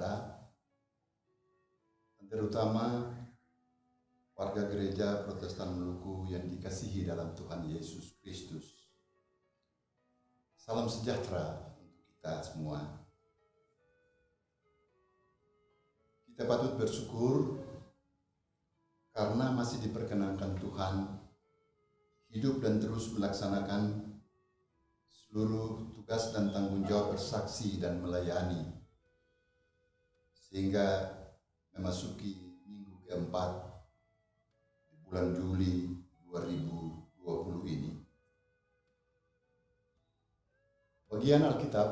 kita, terutama warga gereja Protestan Maluku yang dikasihi dalam Tuhan Yesus Kristus. Salam sejahtera untuk kita semua. Kita patut bersyukur karena masih diperkenankan Tuhan hidup dan terus melaksanakan seluruh tugas dan tanggung jawab bersaksi dan melayani, sehingga memasuki minggu keempat di bulan Juli 2020 ini. Bagian Alkitab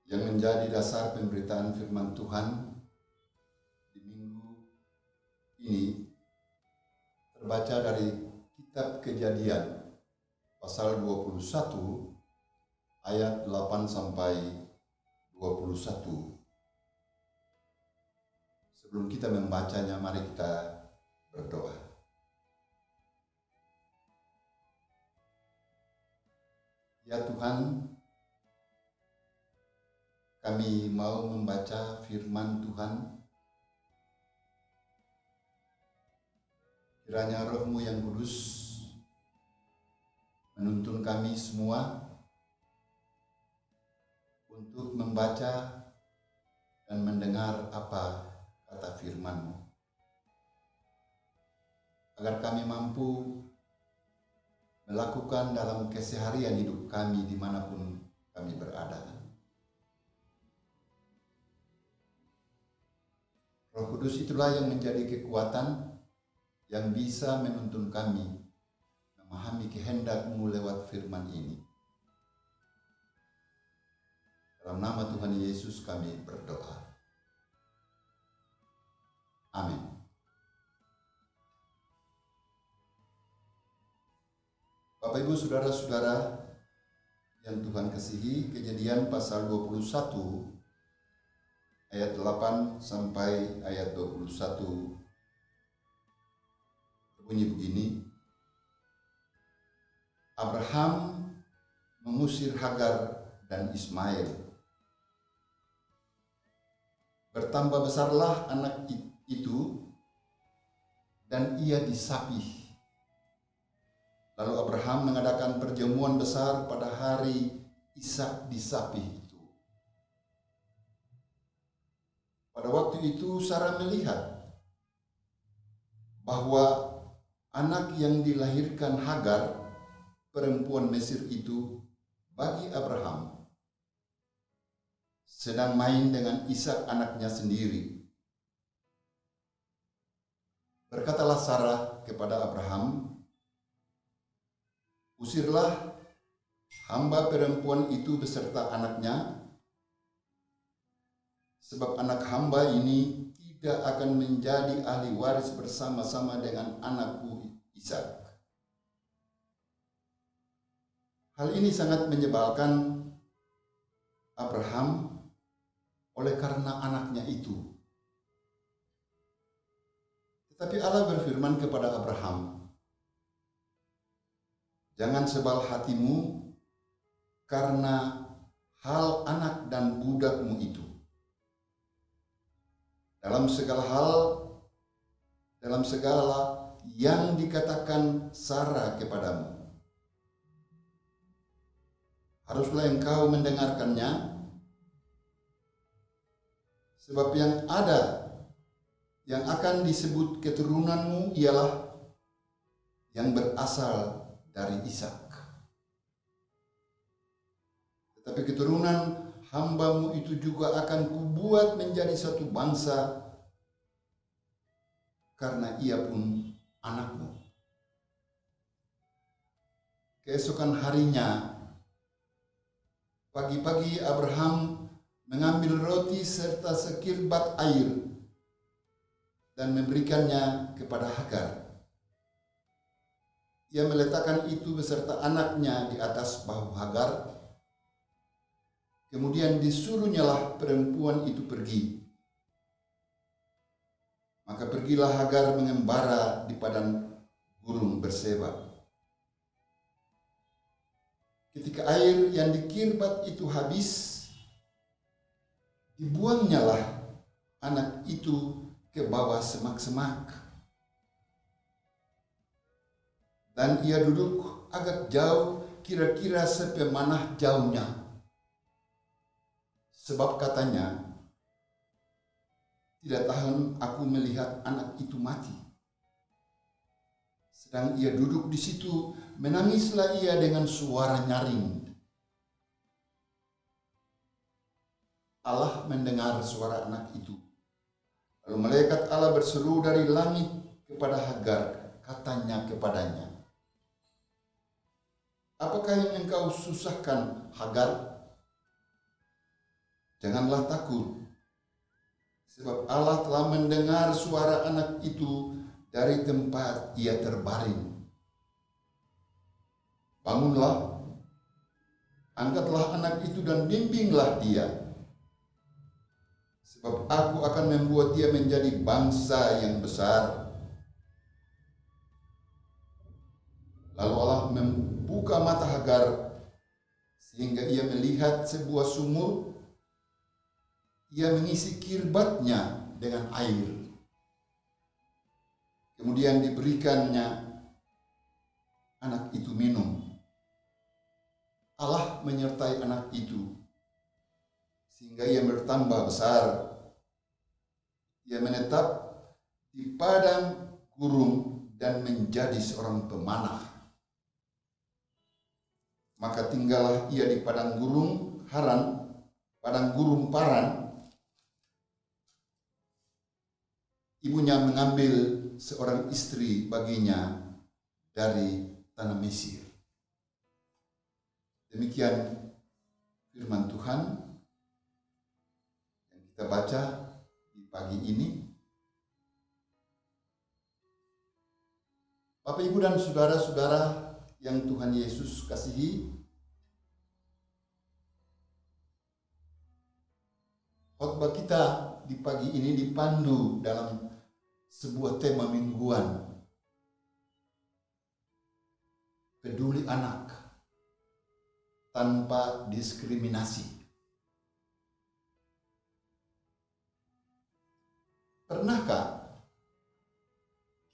yang menjadi dasar pemberitaan firman Tuhan di minggu ini terbaca dari Kitab Kejadian pasal 21 ayat 8 sampai 21. Sebelum kita membacanya, mari kita berdoa. Ya Tuhan, kami mau membaca firman Tuhan. Kiranya Roh-Mu yang kudus menuntun kami semua untuk membaca dan mendengar apa kata firman-Mu, agar kami mampu melakukan dalam keseharian hidup kami dimanapun kami berada. Roh Kudus itulah yang menjadi kekuatan yang bisa menuntun kami memahami kehendak-Mu lewat firman ini. Dalam nama Tuhan Yesus kami berdoa. Amin. Bapak Ibu Saudara-saudara yang Tuhan kasihi, Kejadian pasal 21 ayat 8 sampai ayat 21 berbunyi begini. Abraham mengusir Hagar dan Ismail. Bertambah besarlah anak itu dan ia disapih. Lalu Abraham mengadakan perjamuan besar pada hari Ishak disapih itu. Pada waktu itu Sarah melihat bahwa anak yang dilahirkan Hagar, perempuan Mesir itu, bagi Abraham sedang main dengan Ishak anaknya sendiri. Berkatalah Sarah kepada Abraham, "Usirlah hamba perempuan itu beserta anaknya, sebab anak hamba ini tidak akan menjadi ahli waris bersama-sama dengan anakku Ishak." Hal ini sangat menyebalkan Abraham oleh karena anaknya itu. Tetapi Allah berfirman kepada Abraham, "Jangan sebal hatimu karena hal anak dan budakmu itu. Dalam segala yang dikatakan Sarah kepadamu, haruslah engkau mendengarkannya, sebab yang akan disebut keturunanmu ialah yang berasal dari Ishak. Tetapi keturunan hambamu itu juga akan kubuat menjadi satu bangsa, karena ia pun anakmu." Keesokan harinya, pagi-pagi Abraham mengambil roti serta sekirbat air dan memberikannya kepada Hagar. Ia meletakkan itu beserta anaknya di atas bahu Hagar. Kemudian disuruhnyalah perempuan itu pergi. Maka pergilah Hagar mengembara di padang gurun Berseba. Ketika air yang dikirbat itu habis, Dibuangnyalah anak itu ke bawah semak-semak, dan ia duduk agak jauh, kira-kira sepemanah jauhnya. Sebab katanya, tidak tahan aku melihat anak itu mati. Sedang ia duduk di situ, menangislah ia dengan suara nyaring. Allah mendengar suara anak itu. Lalu malaikat Allah berseru dari langit kepada Hagar, katanya kepadanya, apakah yang engkau susahkan, Hagar? Janganlah takut, sebab Allah telah mendengar suara anak itu dari tempat ia terbaring. Bangunlah, angkatlah anak itu dan bimbinglah dia, sebab aku akan membuat dia menjadi bangsa yang besar. Lalu Allah membuka mata Hagar sehingga ia melihat sebuah sumur. Ia mengisi kirbatnya dengan air. Kemudian diberikannya anak itu minum. Allah menyertai anak itu sehingga ia bertambah besar. Ia menetap di padang gurun dan menjadi seorang pemanah. Maka tinggallah ia di padang gurun Paran. Ibunya mengambil seorang istri baginya dari tanah Mesir. Demikian firman Tuhan yang kita baca di pagi ini. Bapak, Ibu, dan saudara-saudara yang Tuhan Yesus kasihi, khotbah kita di pagi ini dipandu dalam sebuah tema mingguan, peduli anak tanpa diskriminasi. Pernahkah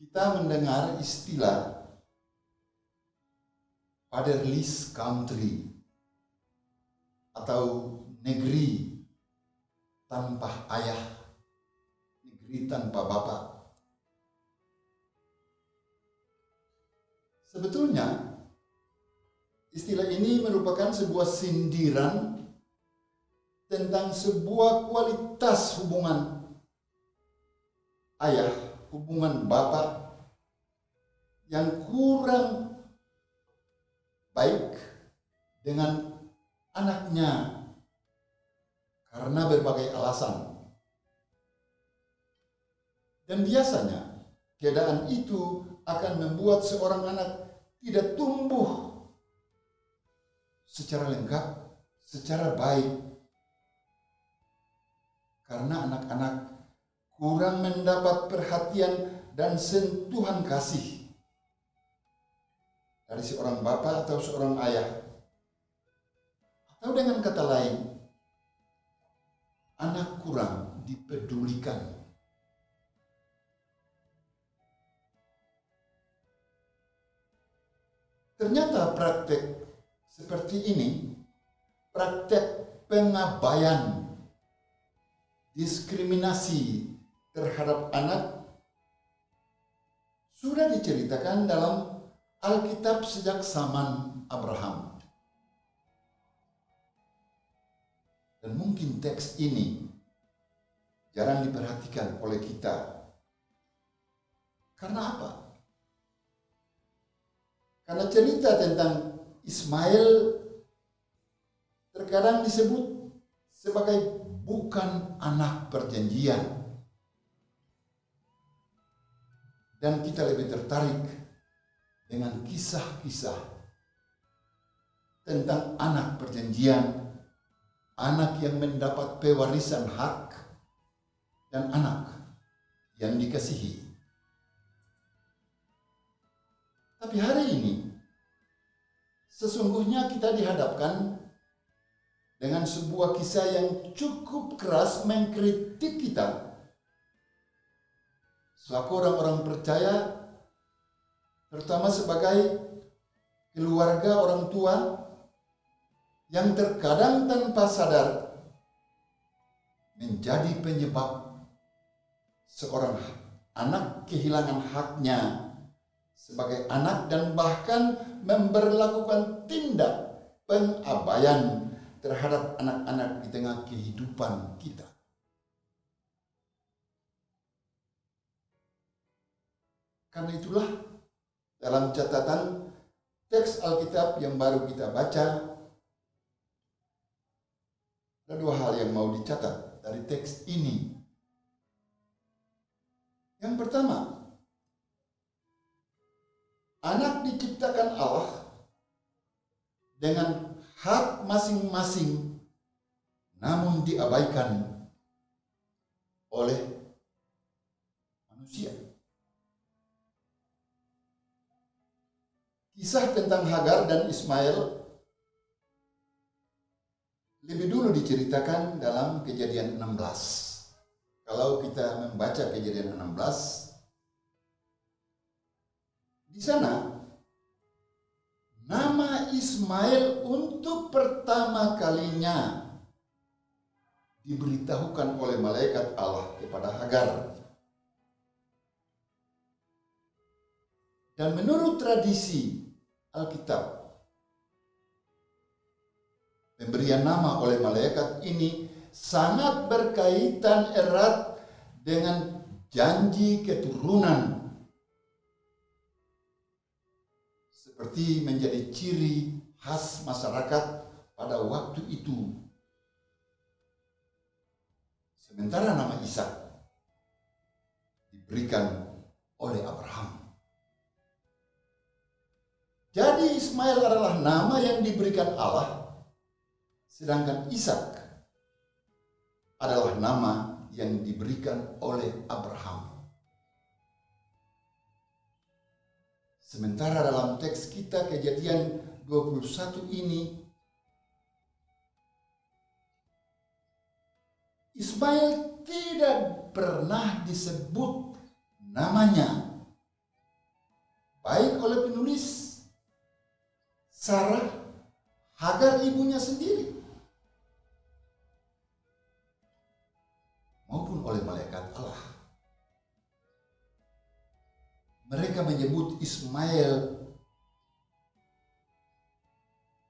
kita mendengar istilah fatherless country atau negeri tanpa ayah, negeri tanpa bapak? Sebetulnya istilah ini merupakan sebuah sindiran tentang sebuah kualitas hubungan ayah, hubungan bapak yang kurang baik dengan anaknya karena berbagai alasan. Dan biasanya keadaan itu akan membuat seorang anak tidak tumbuh secara lengkap, secara baik, karena anak-anak kurang mendapat perhatian dan sentuhan kasih dari seorang bapak atau seorang ayah. Atau dengan kata lain, anak kurang dipedulikan. Ternyata praktek seperti ini, praktek pengabaian, diskriminasi terhadap anak sudah diceritakan dalam Alkitab sejak zaman Abraham. Dan mungkin teks ini jarang diperhatikan oleh kita. Karena apa? Karena cerita tentang Ismail terkadang disebut sebagai bukan anak perjanjian. Dan kita lebih tertarik dengan kisah-kisah tentang anak perjanjian, anak yang mendapat pewarisan hak, dan anak yang dikasihi. Tapi hari ini, sesungguhnya kita dihadapkan dengan sebuah kisah yang cukup keras mengkritik kita selaku orang-orang percaya, terutama sebagai keluarga orang tua yang terkadang tanpa sadar menjadi penyebab seorang anak kehilangan haknya sebagai anak dan bahkan memberlakukan tindak pengabaian terhadap anak-anak di tengah kehidupan kita. Karena itulah dalam catatan teks Alkitab yang baru kita baca, ada dua hal yang mau dicatat dari teks ini. Yang pertama, anak diciptakan Allah dengan hak masing-masing, namun diabaikan oleh manusia. Kisah tentang Hagar dan Ismail lebih dulu diceritakan dalam Kejadian 16. Kalau kita membaca Kejadian 16, di sana nama Ismail untuk pertama kalinya diberitahukan oleh malaikat Allah kepada Hagar. Dan menurut tradisi Alkitab, pemberian nama oleh malaikat ini sangat berkaitan erat dengan janji keturunan, seperti menjadi ciri khas masyarakat pada waktu itu. Sementara nama Ishak diberikan oleh Abraham. Jadi Ismail adalah nama yang diberikan Allah, sedangkan Ishak adalah nama yang diberikan oleh Abraham. Sementara dalam teks kita Kejadian 21 ini, Ismail tidak pernah disebut namanya, baik oleh penulis, Sarah, Hagar ibunya sendiri, maupun oleh malaikat Allah. Mereka menyebut Ismail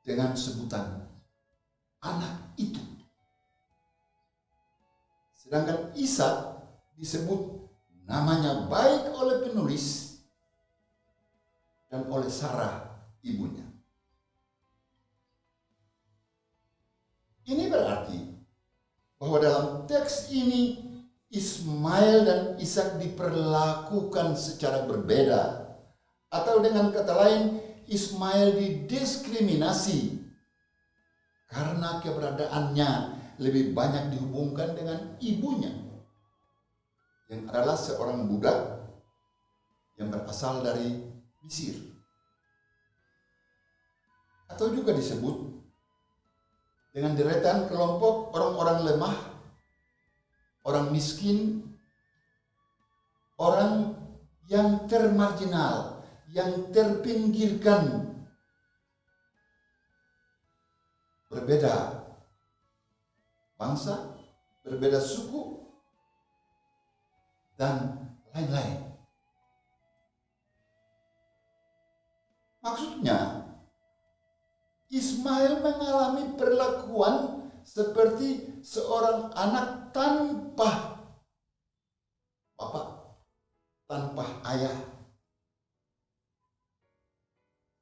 dengan sebutan anak itu. Sedangkan Ishak disebut namanya baik oleh penulis dan oleh Sarah ibunya. Ini berarti bahwa dalam teks ini Ismail dan Ishak diperlakukan secara berbeda, atau dengan kata lain Ismail didiskriminasi karena keberadaannya lebih banyak dihubungkan dengan ibunya yang adalah seorang budak yang berasal dari Mesir, atau juga disebut dengan deretan kelompok orang-orang lemah, orang miskin, orang yang termarginal, yang terpinggirkan, berbeda bangsa, berbeda suku, dan lain-lain. Maksudnya, Ismail mengalami perlakuan seperti seorang anak tanpa bapak, tanpa ayah.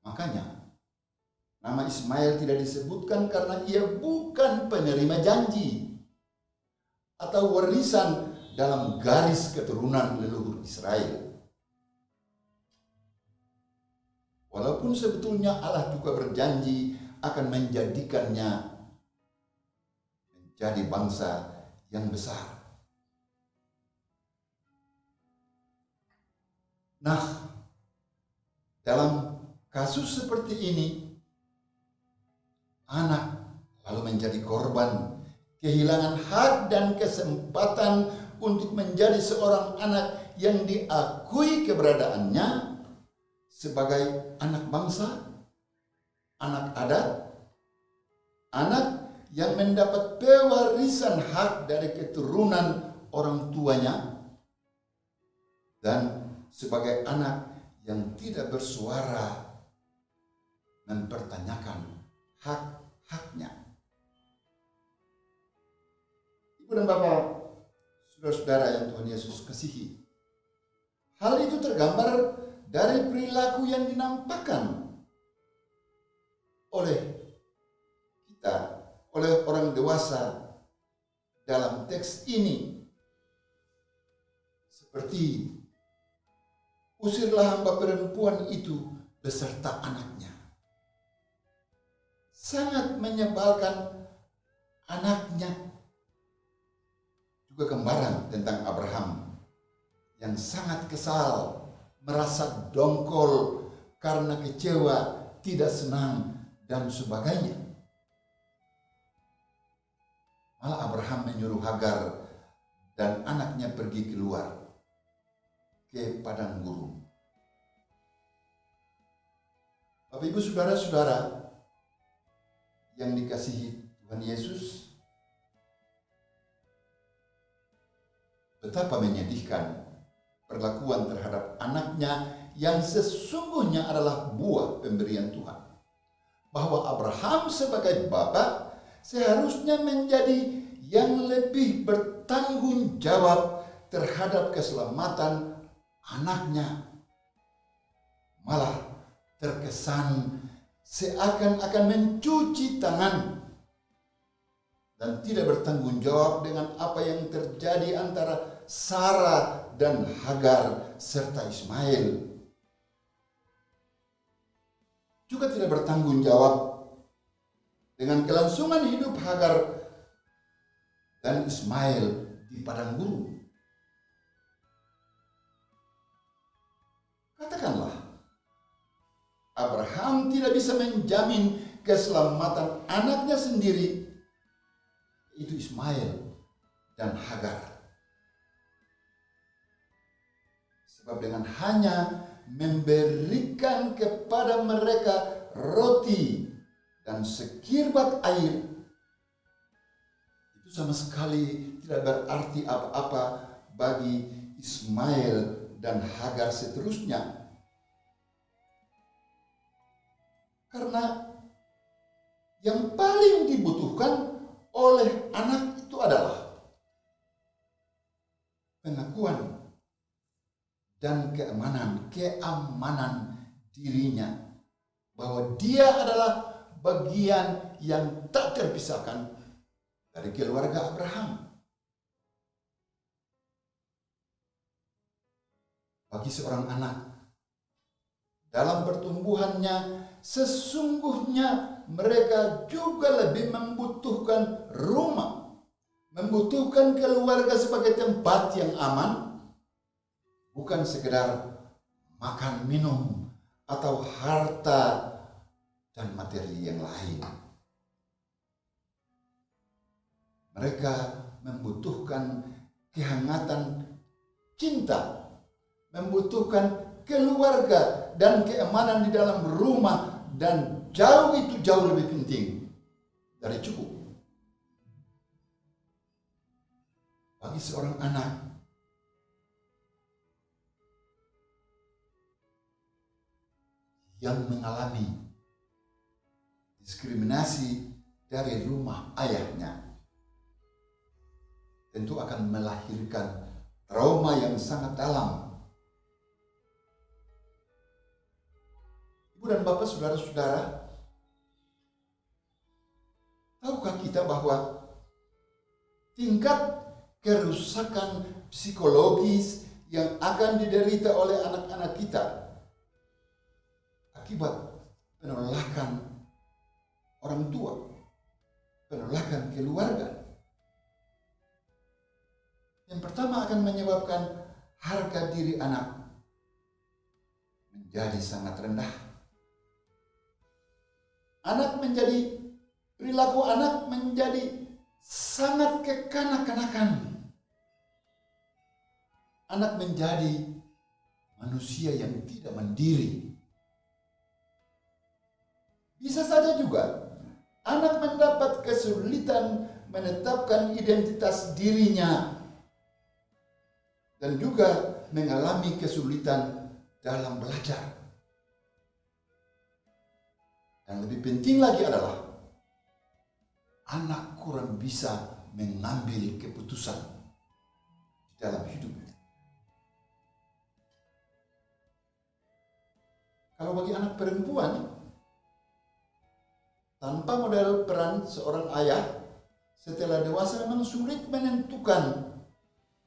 Makanya nama Ismail tidak disebutkan karena ia bukan penerima janji atau warisan dalam garis keturunan leluhur Israel. Walaupun sebetulnya Allah juga berjanji akan menjadikannya menjadi bangsa yang besar. Nah, dalam kasus seperti ini, anak lalu menjadi korban, kehilangan hak dan kesempatan untuk menjadi seorang anak yang diakui keberadaannya sebagai anak bangsa, anak adat, anak yang mendapat pewarisan hak dari keturunan orang tuanya, dan sebagai anak yang tidak bersuara mempertanyakan hak-haknya. Ibu dan Bapak, saudara-saudara yang Tuhan Yesus kasihi, hal itu tergambar dari perilaku yang dinampakkan oleh kita, oleh orang dewasa dalam teks ini. Seperti, usirlah hamba perempuan itu beserta anaknya. Sangat menyebalkan anaknya. Juga gambaran tentang Abraham yang sangat kesal, merasa dongkol karena kecewa, tidak senang, dan sebagainya. Malah Abraham menyuruh Hagar dan anaknya pergi keluar ke padang gurun. Bapak Ibu saudara-saudara yang dikasihi Tuhan Yesus, betapa menyedihkan perlakuan terhadap anaknya yang sesungguhnya adalah buah pemberian Tuhan. Bahwa Abraham sebagai bapa seharusnya menjadi yang lebih bertanggung jawab terhadap keselamatan anaknya. Malah terkesan seakan-akan mencuci tangan dan tidak bertanggung jawab dengan apa yang terjadi antara Sarah dan Hagar serta Ismail. Juga tidak bertanggung jawab dengan kelangsungan hidup Hagar dan Ismail di padang gurun. Katakanlah, Abraham tidak bisa menjamin keselamatan anaknya sendiri, itu Ismail dan Hagar. Sebab dengan hanya memberikan kepada mereka roti dan sekirbat air, itu sama sekali tidak berarti apa-apa bagi Ismail dan Hagar seterusnya. Karena yang paling dibutuhkan oleh anak itu adalah pengakuan dan keamanan dirinya, bahwa dia adalah bagian yang tak terpisahkan dari keluarga Abraham. Bagi seorang anak, dalam pertumbuhannya sesungguhnya mereka juga lebih membutuhkan rumah, membutuhkan keluarga sebagai tempat yang aman, bukan sekedar makan, minum, atau harta dan materi yang lain. Mereka membutuhkan kehangatan cinta, membutuhkan keluarga dan keamanan di dalam rumah, dan jauh lebih penting dari cukup. Bagi seorang anak, yang mengalami diskriminasi dari rumah ayahnya, tentu akan melahirkan trauma yang sangat dalam. Ibu dan Bapak, saudara-saudara, tahukah kita bahwa tingkat kerusakan psikologis yang akan diderita oleh anak-anak kita akibat penolakan orang tua, penolakan keluarga, yang pertama akan menyebabkan harga diri anak menjadi sangat rendah. Anak menjadi perilaku anak menjadi sangat kekanak-kanakan. Anak menjadi manusia yang tidak mandiri. Bisa saja juga anak mendapat kesulitan menetapkan identitas dirinya dan juga mengalami kesulitan dalam belajar. Dan lebih penting lagi adalah anak kurang bisa mengambil keputusan di dalam hidupnya. Kalau bagi anak perempuan, tanpa model peran seorang ayah, setelah dewasa memang sulit menentukan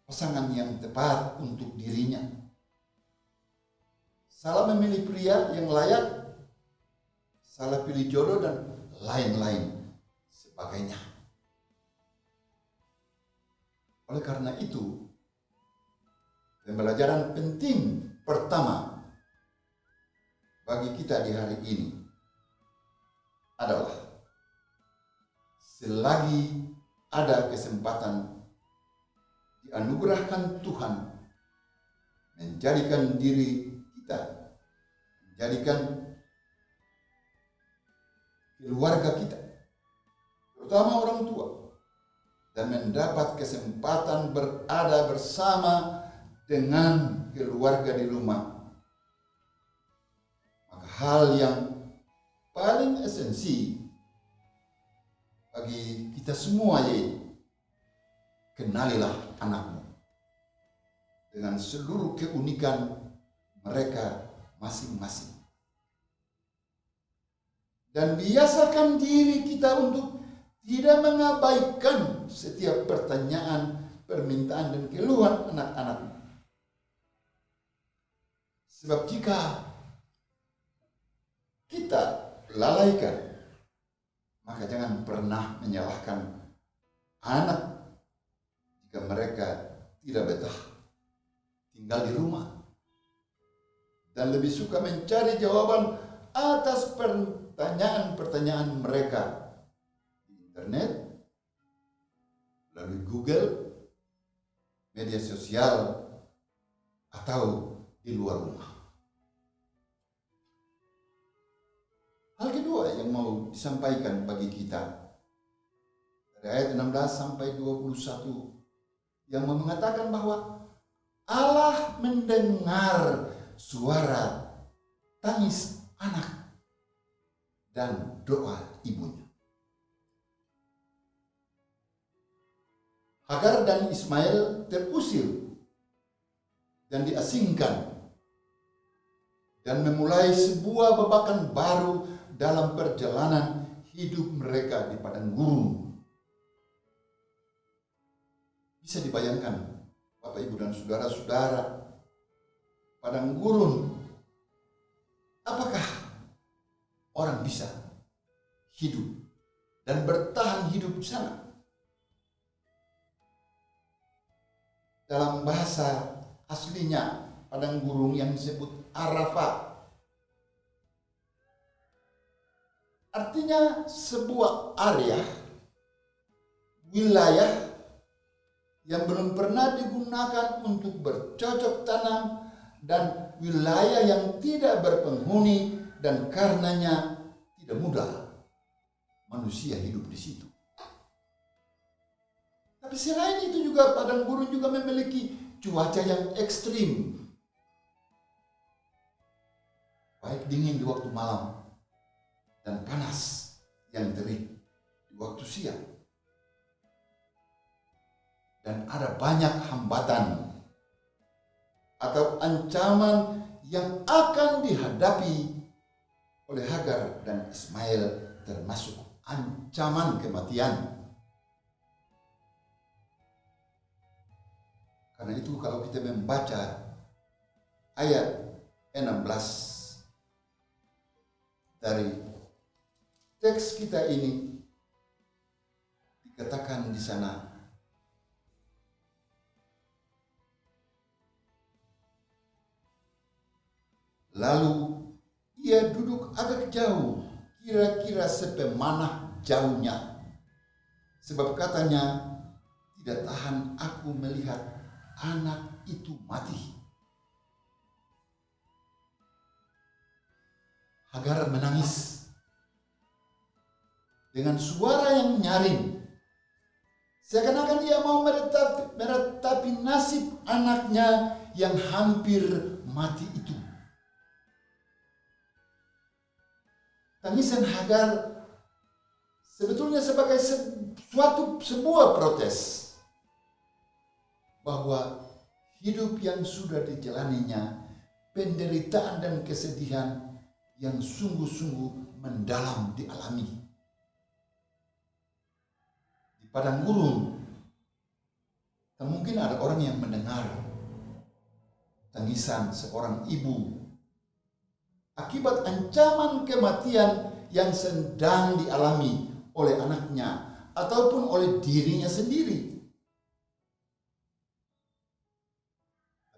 pasangan yang tepat untuk dirinya. Salah memilih pria yang layak, salah pilih jodoh, dan lain-lain sebagainya. Oleh karena itu, pembelajaran penting pertama bagi kita di hari ini adalah selagi ada kesempatan dianugerahkan Tuhan menjadikan diri kita, menjadikan keluarga kita, terutama orang tua, dan mendapat kesempatan berada bersama dengan keluarga di rumah, maka hal yang paling esensi bagi kita semua yaitu kenalilah anakmu dengan seluruh keunikan mereka masing-masing. Dan biasakan diri kita untuk tidak mengabaikan setiap pertanyaan, permintaan, dan keluhan anak-anak. Sebab jika kita lalaikan, maka jangan pernah menyalahkan anak jika mereka tidak betah tinggal di rumah dan lebih suka mencari jawaban atas pertanyaan-pertanyaan mereka di internet, melalui Google, media sosial, atau di luar rumah. Hal kedua yang mau disampaikan bagi kita dari ayat 16 sampai 21 yang mengatakan bahwa Allah mendengar suara tangis anak dan doa ibunya. Hagar dan Ismail terusir dan diasingkan dan memulai sebuah babakan baru dalam perjalanan hidup mereka di padang gurun. Bisa dibayangkan, Bapak, Ibu, dan saudara-saudara, padang gurun. Apakah orang bisa hidup dan bertahan hidup di sana? Dalam bahasa aslinya, padang gurun yang disebut Arafah, artinya sebuah area, wilayah yang belum pernah digunakan untuk bercocok tanam dan wilayah yang tidak berpenghuni dan karenanya tidak mudah manusia hidup di situ. Tapi selain itu juga padang gurun juga memiliki cuaca yang ekstrim, baik dingin di waktu malam dan panas yang terik di waktu siang. Dan ada banyak hambatan atau ancaman yang akan dihadapi oleh Hagar dan Ismail, termasuk ancaman kematian. Karena itu kalau kita membaca ayat 16 dari teks kita ini, dikatakan di sana, lalu ia duduk agak jauh, kira-kira sepemanah jauhnya. Sebab katanya, tidak tahan aku melihat anak itu mati. Hagar menangis dengan suara yang nyaring, seakan-akan dia mau meratapi nasib anaknya yang hampir mati itu. Tangisan Hagar sebetulnya sebagai sebuah protes bahwa hidup yang sudah dijalaninya, penderitaan dan kesedihan yang sungguh-sungguh mendalam dialami. Di padang gurun, tak mungkin ada orang yang mendengar tangisan seorang ibu akibat ancaman kematian yang sedang dialami oleh anaknya ataupun oleh dirinya sendiri.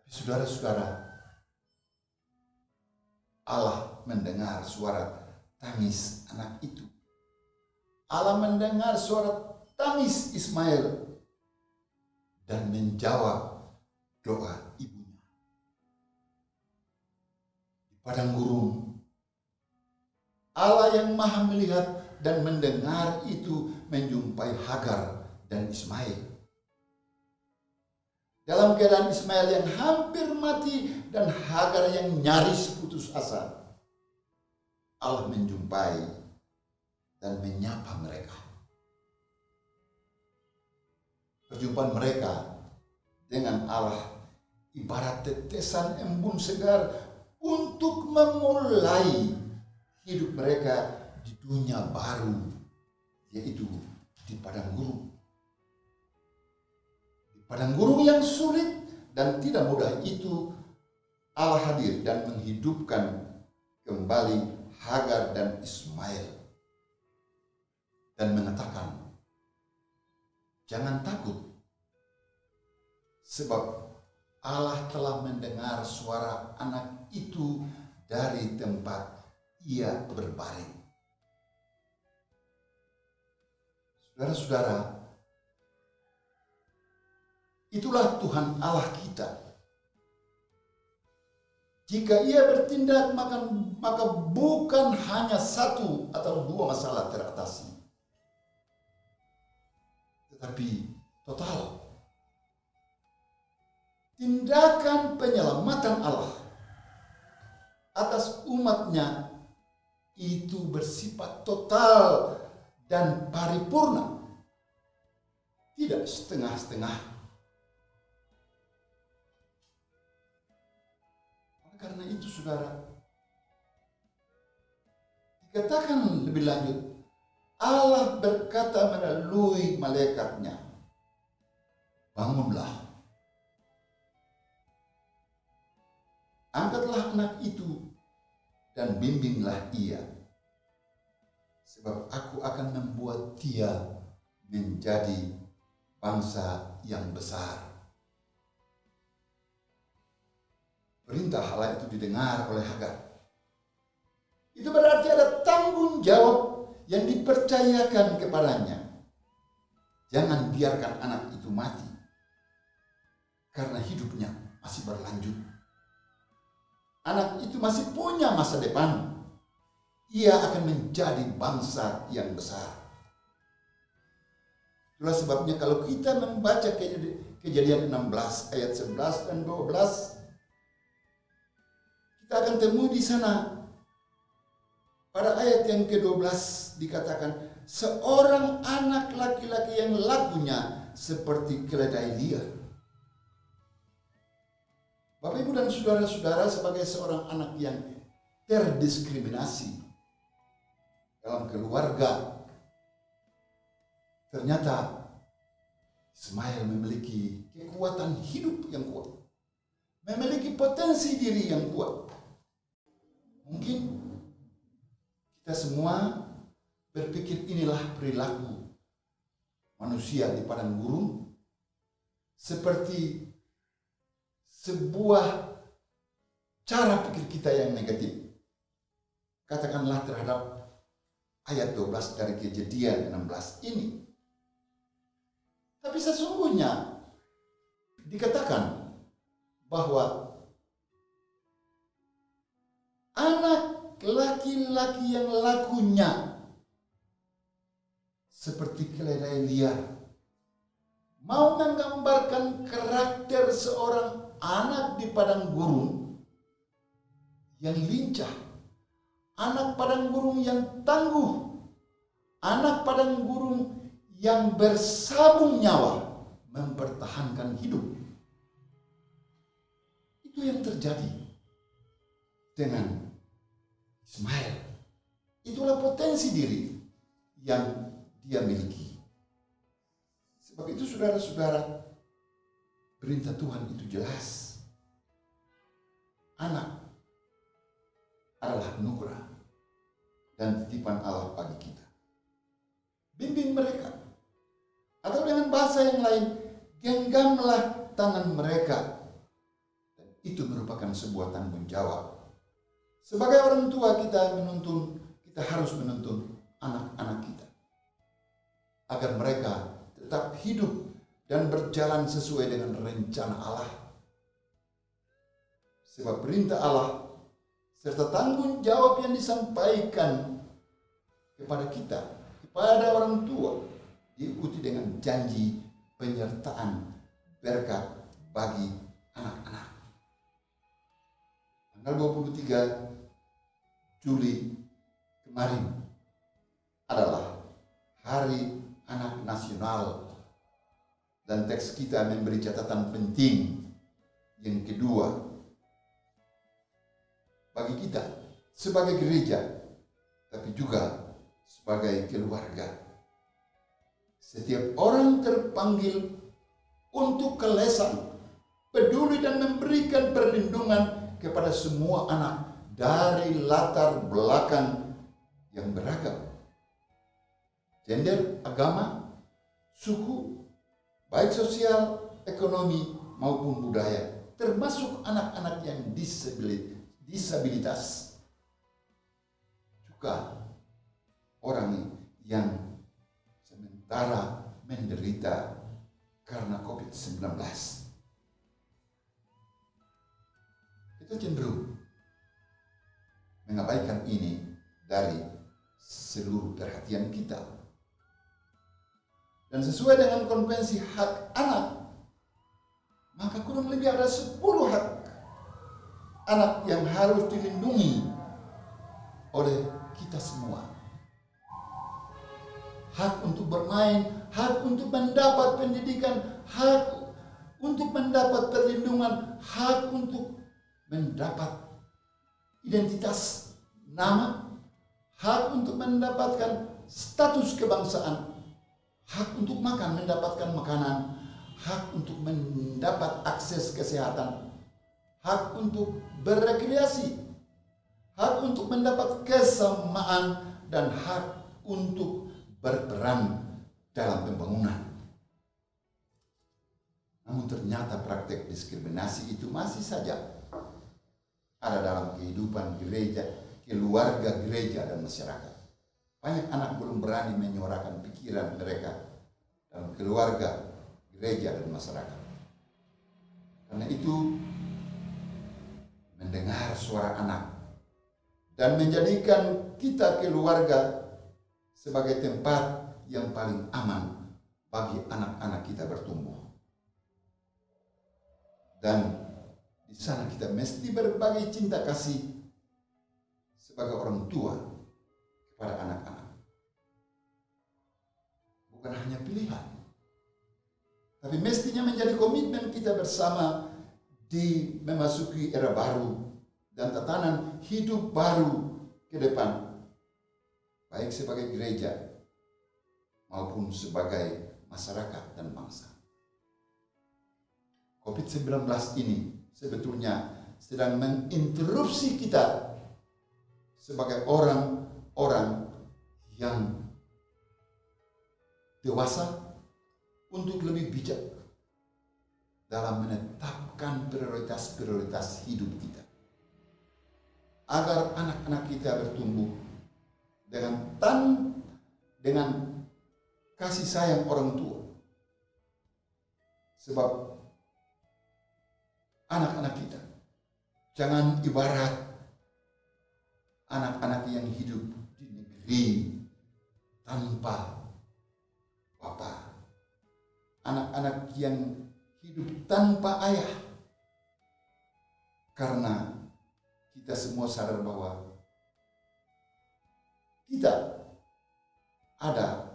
Tapi saudara-saudara, Allah mendengar suara tangis anak itu. Allah mendengar suara tangis Ismail dan menjawab doa ibunya. Padang gurun, Allah yang maha melihat dan mendengar itu menjumpai Hagar dan Ismail. Dalam keadaan Ismail yang hampir mati dan Hagar yang nyaris putus asa, Allah menjumpai dan menyapa mereka. Perjumpaan mereka dengan Allah ibarat tetesan embun segar untuk memulai hidup mereka di dunia baru, yaitu di padang gurun. Di padang gurun yang sulit dan tidak mudah itu, Allah hadir dan menghidupkan kembali Hagar dan Ismail dan mengatakan, jangan takut, sebab Allah telah mendengar suara anak itu dari tempat ia berbaring. Saudara-saudara, itulah Tuhan Allah kita. Jika ia bertindak, maka bukan hanya satu atau dua masalah teratasi, tetapi total. Tindakan penyelamatan Allah atas umatnya itu bersifat total dan paripurna, tidak setengah-setengah. Karena itu saudara, dikatakan lebih lanjut, Allah berkata melalui malaikatnya, bangunlah, angkatlah anak itu dan bimbinglah ia, sebab aku akan membuat dia menjadi bangsa yang besar. Perintah Allah itu didengar oleh Hagar. Itu berarti ada tanggung jawab yang dipercayakan kepadanya. Jangan biarkan anak itu mati, karena hidupnya masih berlanjut. Anak itu masih punya masa depan. Ia akan menjadi bangsa yang besar. Itulah sebabnya kalau kita membaca Kejadian 16 ayat 11 dan 12, kita akan temui di sana pada ayat yang ke-12 dikatakan, seorang anak laki-laki yang lakunya seperti keledai liar. Bapak, Ibu, dan saudara-saudara, sebagai seorang anak yang terdiskriminasi dalam keluarga, ternyata Ismail memiliki kekuatan hidup yang kuat, memiliki potensi diri yang kuat. Mungkin kita semua berpikir inilah perilaku manusia di padang gurun, seperti sebuah cara pikir kita yang negatif. Katakanlah terhadap ayat 12 dari Kejadian 16 ini. Tapi sesungguhnya dikatakan bahwa anak laki-laki yang lakunya seperti keledai liar mau menggambarkan karakter seorang anak di padang gurun yang lincah, anak padang gurun yang tangguh, anak padang gurun yang bersabung nyawa mempertahankan hidup. Itu yang terjadi dengan Ismail. Itulah potensi diri yang dia miliki. Sebab itu saudara-saudara, perintah Tuhan itu jelas. Anak adalah anugerah dan titipan Allah bagi kita. Bimbing mereka. Atau dengan bahasa yang lain, genggamlah tangan mereka. Dan itu merupakan sebuah tanggung jawab. Sebagai orang tua kita harus menuntun anak-anak kita. Agar mereka tetap hidup dan berjalan sesuai dengan rencana Allah. Sebab perintah Allah serta tanggung jawab yang disampaikan kepada kita, kepada orang tua, diikuti dengan janji penyertaan berkat bagi anak-anak. Tanggal 23 Juli kemarin adalah Hari Anak Nasional, dan teks kita memberi catatan penting yang kedua bagi kita sebagai gereja, tapi juga sebagai keluarga. Setiap orang terpanggil untuk kelesan, peduli dan memberikan perlindungan kepada semua anak dari latar belakang yang beragam. Gender, agama, suku, baik sosial, ekonomi maupun budaya, termasuk anak-anak yang disabilitas. Juga orang yang sementara menderita karena COVID-19. Kita cenderung mengabaikan ini dari seluruh perhatian kita. Dan sesuai dengan konvensi hak anak, maka kurang lebih ada 10 hak anak yang harus dilindungi oleh kita semua. Hak untuk bermain, hak untuk mendapat pendidikan, hak untuk mendapat perlindungan, hak untuk mendapat identitas nama, hak untuk mendapatkan status kebangsaan, hak untuk makan, mendapatkan makanan, hak untuk mendapat akses kesehatan, hak untuk berekreasi, hak untuk mendapat kesamaan, dan hak untuk berperan dalam pembangunan. Namun ternyata praktek diskriminasi itu masih saja ada dalam kehidupan gereja, keluarga gereja dan masyarakat. Banyak anak belum berani menyuarakan pikiran mereka dalam keluarga, gereja dan masyarakat. Karena itu, mendengar suara anak dan menjadikan kita keluarga sebagai tempat yang paling aman bagi anak-anak kita bertumbuh. Dan di sana kita mesti berbagi cinta kasih sebagai orang tua kepada anak-anak. Bukan hanya pilihan, tapi mestinya menjadi komitmen kita bersama di memasuki era baru dan tatanan hidup baru ke depan, baik sebagai gereja maupun sebagai masyarakat dan bangsa. COVID-19 ini sebetulnya sedang menginterupsi kita sebagai orang-orang yang dewasa untuk lebih bijak dalam menetapkan prioritas-prioritas hidup kita, agar anak-anak kita bertumbuh dengan tanpa dengan kasih sayang orang tua. Sebab anak-anak kita jangan ibarat anak-anak yang hidup di negeri tanpa bapa. Anak-anak yang hidup tanpa ayah. Karena kita semua sadar bahwa kita ada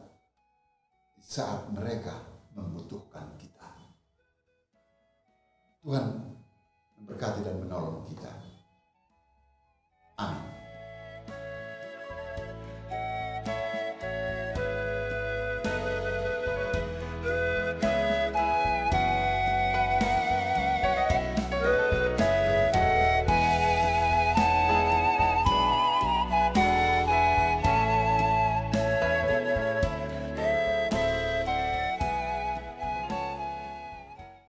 di saat mereka membutuhkan kita. Tuhan memberkati dan menolong kita.